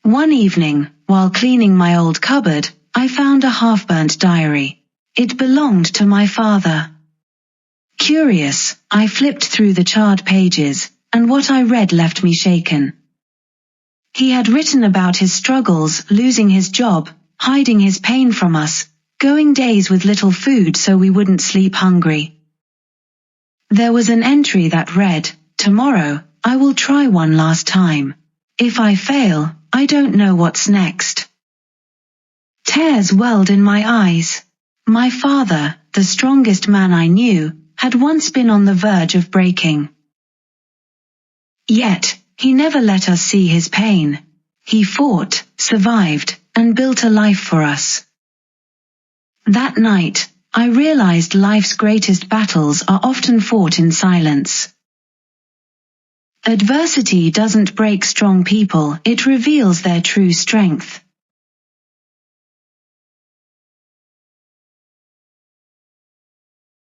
One evening, while cleaning my old cupboard, I found a half-burnt diary. It belonged to my father. Curious, I flipped through the charred pages, and what I read left me shaken. He had written about his struggles, losing his job, hiding his pain from us, going days with little food so we wouldn't sleep hungry. There was an entry that read, "Tomorrow, I will try one last time. If I fail, I don't know what's next." Tears welled in my eyes. My father, the strongest man I knew, had once been on the verge of breaking. Yet, he never let us see his pain. He fought, survived, and built a life for us. That night, I realized life's greatest battles are often fought in silence. Adversity doesn't break strong people, it reveals their true strength.